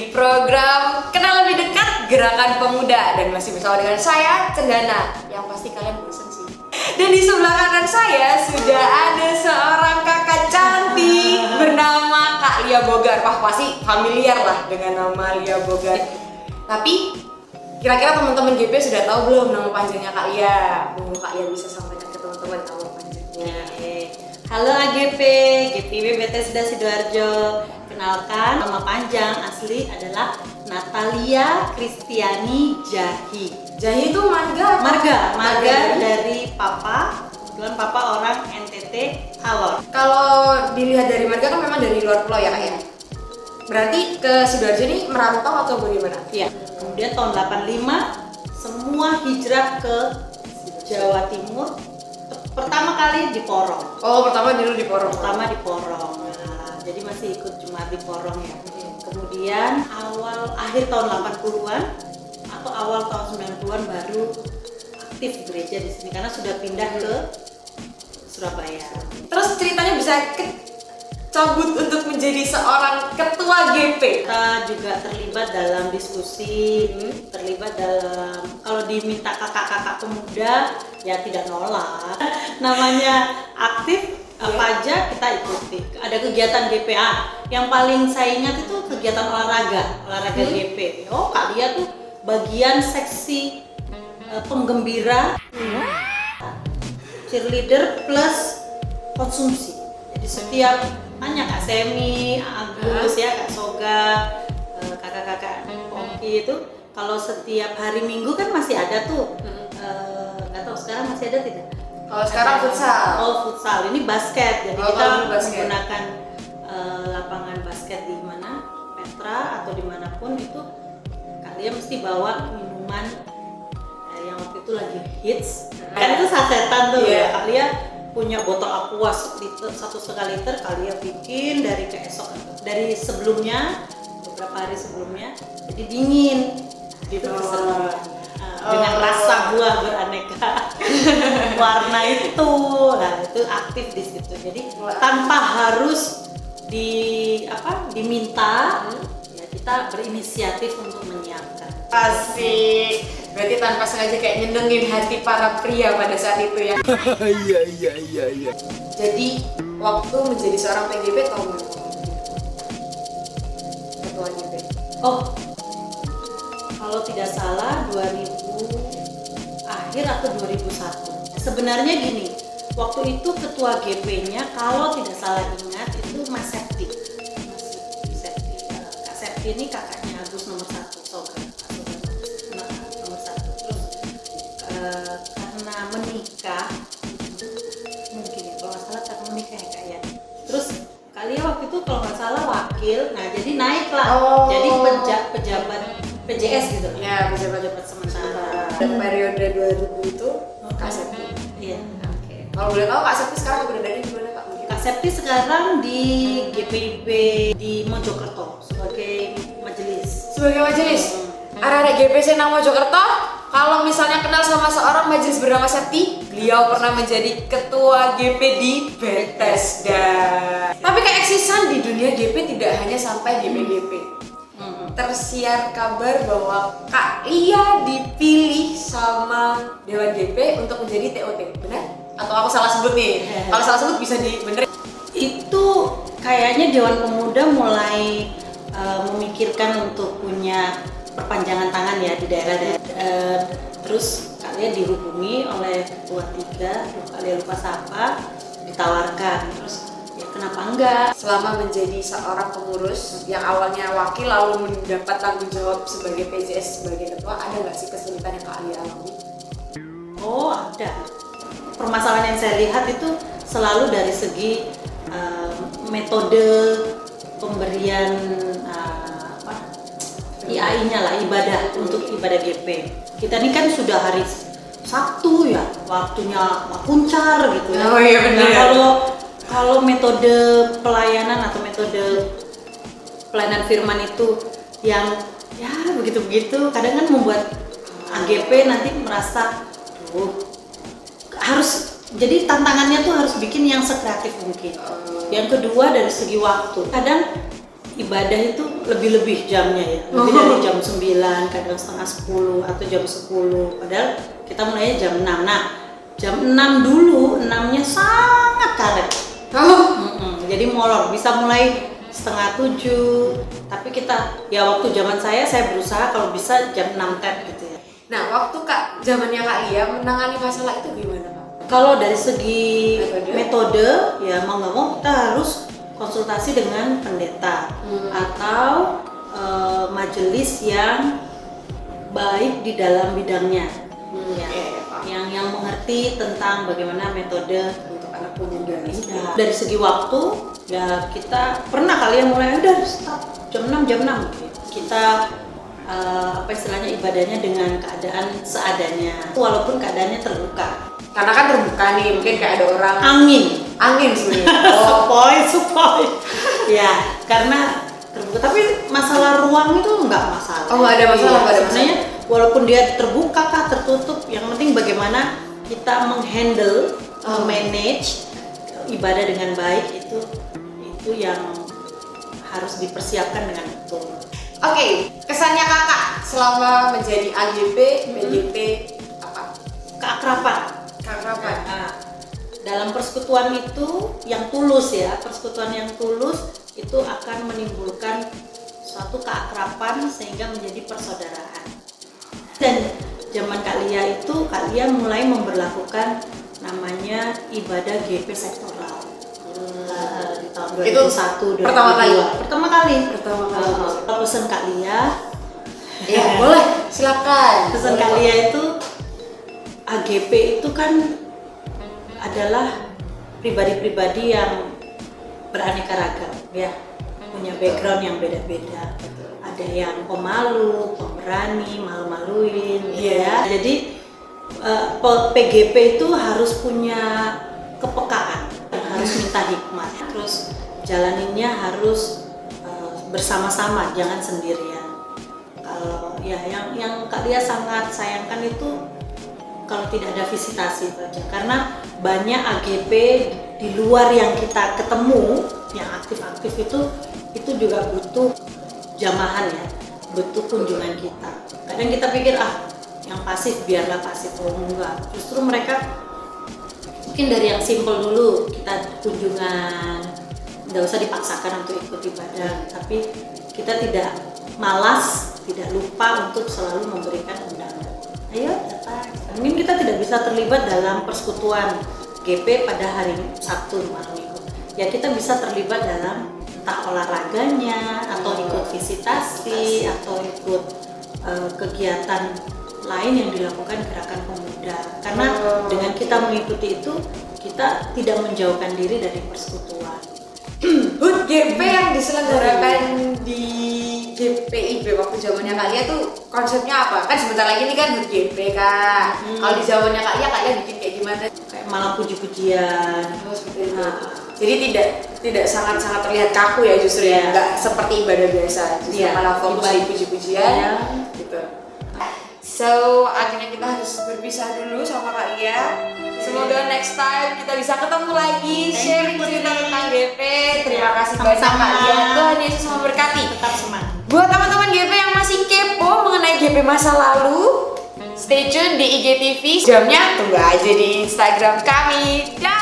di program Kenal Lebih Dekat Gerakan Pemuda. Dan masih bersama dengan saya, Cendana. Yang pasti kalian bosan sih. Dan di sebelah kanan saya sudah ada seorang kakak cantik bernama Kak Lia Bogar. Wah, pasti familiar lah dengan nama Lia Bogar. Tapi kira-kira teman-teman GP sudah tahu belum nama panjangnya Kak Lia? Kak Lia bisa sampaikan ke teman-teman nama panjangnya. Halo AGP, GPIB Bethesda Sidoarjo. Kenalkan, nama panjang asli adalah Natalia Kristiani Jahi. Jahi itu marga? Marga dari papa. Kebetulan papa orang NTT Alor. Kalau dilihat dari marga kan memang dari luar pulau ya Kak ya? Berarti ke Sidoarjo ini merantau atau bagaimana? Iya. Kemudian tahun 85 semua hijrah ke Jawa Timur. Pertama kali di Porong. Oh, pertama dulu di Porong. Pertama di Porong. Nah, jadi masih ikut Jumat di Porong ya. Kemudian akhir tahun 80-an atau awal tahun 90-an baru aktif gereja di sini karena sudah pindah ke Surabaya. Terus ceritanya bisa cabut untuk menjadi seorang ketua GP. Kita juga terlibat dalam diskusi, terlibat dalam kalau diminta kakak-kakak pemuda ya tidak nolak. Namanya aktif apa aja kita ikuti. Ada kegiatan GPA. Yang paling saya ingat itu kegiatan olahraga GP. Oh, Kak Lia tuh bagian seksi penggembira, cheerleader plus konsumsi. Jadi setiap hanya Kak Semi, Agus ya, Kak Soga, kakak-kakak Pongki itu kalau setiap hari Minggu kan masih ada tuh. Nggak tahu sekarang masih ada tidak? Kalau sekarang futsal. Oh, futsal. Ini basket. Jadi kita menggunakan lapangan basket di mana? Petra atau dimanapun itu kalian mesti bawa minuman yang waktu itu lagi hits. Kan itu sasetan tuh ya. Kalian punya botol aqua 1,5 liter kalian bikin dari sebelumnya beberapa hari sebelumnya jadi dingin gitu dengan rasa buah beraneka warna itu. Nah, itu aktif di situ. Jadi tanpa harus diminta ya kita berinisiatif untuk menyiapkan. Asik. Berarti tanpa sengaja kayak nyenengin hati para pria pada saat itu ya. Iya. Jadi waktu menjadi seorang PGP tahun berapa? Ketua GP. Oh, kalau tidak salah 2000 akhir atau 2001. Sebenarnya gini, waktu itu ketua GP-nya kalau tidak salah ingat itu Mas Septi. Kak Septi ini kakaknya Agus nomor 1 Soga. Karena menikah mungkin ya, kalau nggak salah karena menikah ya Kak ya. Terus kalian waktu itu kalau nggak salah wakil, nah jadi naik lah. Jadi pejabat PJS gitu ya, pejabat sementara. Dan periode 2000 itu Kak Septi. Iya, oke. Kalau boleh tahu Kak Septi sekarang beradanya di mana Kak? Kak Septi sekarang di GPIB di Mojokerto sebagai majelis. Arah-arah GP Senang Mojokerto, kalau misalnya kenal sama seorang majelis bernama Septi, beliau pernah menjadi ketua GP di Bethesda. Tapi keeksisan di dunia GP tidak hanya sampai GP-GP. Tersiar kabar bahwa Kak Lia dipilih sama Dewan GP untuk menjadi TOT, benar? Atau aku salah sebut nih? Kalau salah sebut bisa dibenerin. Itu kayaknya Dewan Pemuda mulai memikirkan untuk punya perpanjangan tangan ya di daerah-daerah. Terus kalian dihubungi oleh ketua 3, kalian lupa siapa, ditawarkan. Terus ya kenapa enggak? Selama menjadi seorang pengurus yang awalnya wakil lalu mendapat tanggung jawab sebagai PJS sebagai ketua, ada nggak sih kesulitan yang Kak Lia alami? Oh, ada. Permasalahan yang saya lihat itu selalu dari segi metode pemberian IAI-nya lah, ibadah untuk ibadah GP. Kita ini kan sudah hari Sabtu ya, waktunya kuncar gitu ya. Oh iya benar. Nah, kalau metode pelayanan atau metode pelayanan firman itu yang ya begitu-begitu, kadang kan membuat AGP nanti merasa harus, jadi tantangannya tuh harus bikin yang sekreatif mungkin. Yang kedua dari segi waktu, kadang ibadah itu lebih-lebih jamnya ya, lebih dari jam 9, kadang setengah 10 atau jam 10, padahal kita mulainya jam 6. Nah, jam 6 dulu, 6-nya sangat karet. Jadi molor, bisa mulai setengah 7, tapi kita, ya waktu zaman saya berusaha kalau bisa jam 6 tap gitu ya. Nah, waktu zamannya Kak Lia menangani masalah itu gimana Kak? Kalau dari segi metode ya mau nggak mau kita harus konsultasi dengan pendeta atau majelis yang baik di dalam bidangnya, yang mengerti tentang bagaimana metode untuk anak pemuda. Dari segi waktu ya kita pernah kali yang mulai udah stop jam 6 kita istilahnya ibadahnya dengan keadaan seadanya, walaupun keadaannya terbuka. Karena kan terbuka nih, mungkin kayak ada orang angin sebenarnya. Support. Ya, karena terbuka. Tapi masalah ruang itu nggak masalah. Nggak ada masalah. Sebenarnya walaupun dia terbuka kah tertutup, yang penting bagaimana kita menghandle, manage ibadah dengan baik itu yang harus dipersiapkan dengan betul. Oke, kesannya Kakak selama menjadi AGP, PGP apa? Keakraban. Nah, dalam persekutuan itu yang tulus ya, persekutuan yang tulus itu akan menimbulkan suatu keakraban sehingga menjadi persaudaraan. Dan zaman Kak Lia itu, Kak Lia mulai memberlakukan namanya ibadah GP sektoral di tahun 2001. Pertama kali. Pesan Kak Lia. Ya boleh, silakan. Pesan Kak Lia itu AGP itu kan adalah pribadi-pribadi yang beraneka ragam ya, punya background yang beda-beda. Ada yang pemalu, pemberani, malu-maluin ya. Jadi PGP itu harus punya kepekaan, harus minta hikmat, terus jalaninnya harus bersama-sama, jangan sendirian. Kalau ya yang Kak Lia sangat sayangkan itu kalau tidak ada visitasi saja, karena banyak AGP di luar yang kita ketemu yang aktif-aktif itu juga butuh jamahan ya, butuh kunjungan kita. Kadang kita pikir yang pasif biarlah pasif, enggak, justru mereka mungkin dari yang simple dulu kita kunjungan, nggak usah dipaksakan untuk ikut ibadah, tapi kita tidak malas, tidak lupa untuk selalu memberikan undangan. Ayo datang. Mungkin kita tidak bisa terlibat dalam persekutuan GP pada hari Sabtu malam minggu. Ya kita bisa terlibat dalam entah olahraganya atau ikut visitasi atau ikut kegiatan lain yang dilakukan gerakan pemuda. Karena dengan kita mengikuti itu, kita tidak menjauhkan diri dari persekutuan. HUT GP yang diselenggarakan di GPIB waktu zamannya Kak Lia tuh konsepnya apa? Kan sebentar lagi nih kan HUT GP Kak. Kalau di zamannya Kak Lia bikin kayak gimana? Kayak malam puji-pujian. Seperti itu. Jadi tidak sangat terlihat kaku ya justru ya. Nggak seperti ibadah biasa. Justru malah fokus di puji-pujian. Gitu. So akhirnya kita harus berpisah dulu sama Kak Lia. Semoga next time kita bisa ketemu lagi, sharing cerita tentang GP. Terima kasih banyak Kak Lia. Tuhan Yesus memberkati. Tetap semangat. Buat teman-teman GP yang masih kepo mengenai GP masa lalu, stay tune di IGTV. Jamnya tunggu aja di Instagram kami. Dah.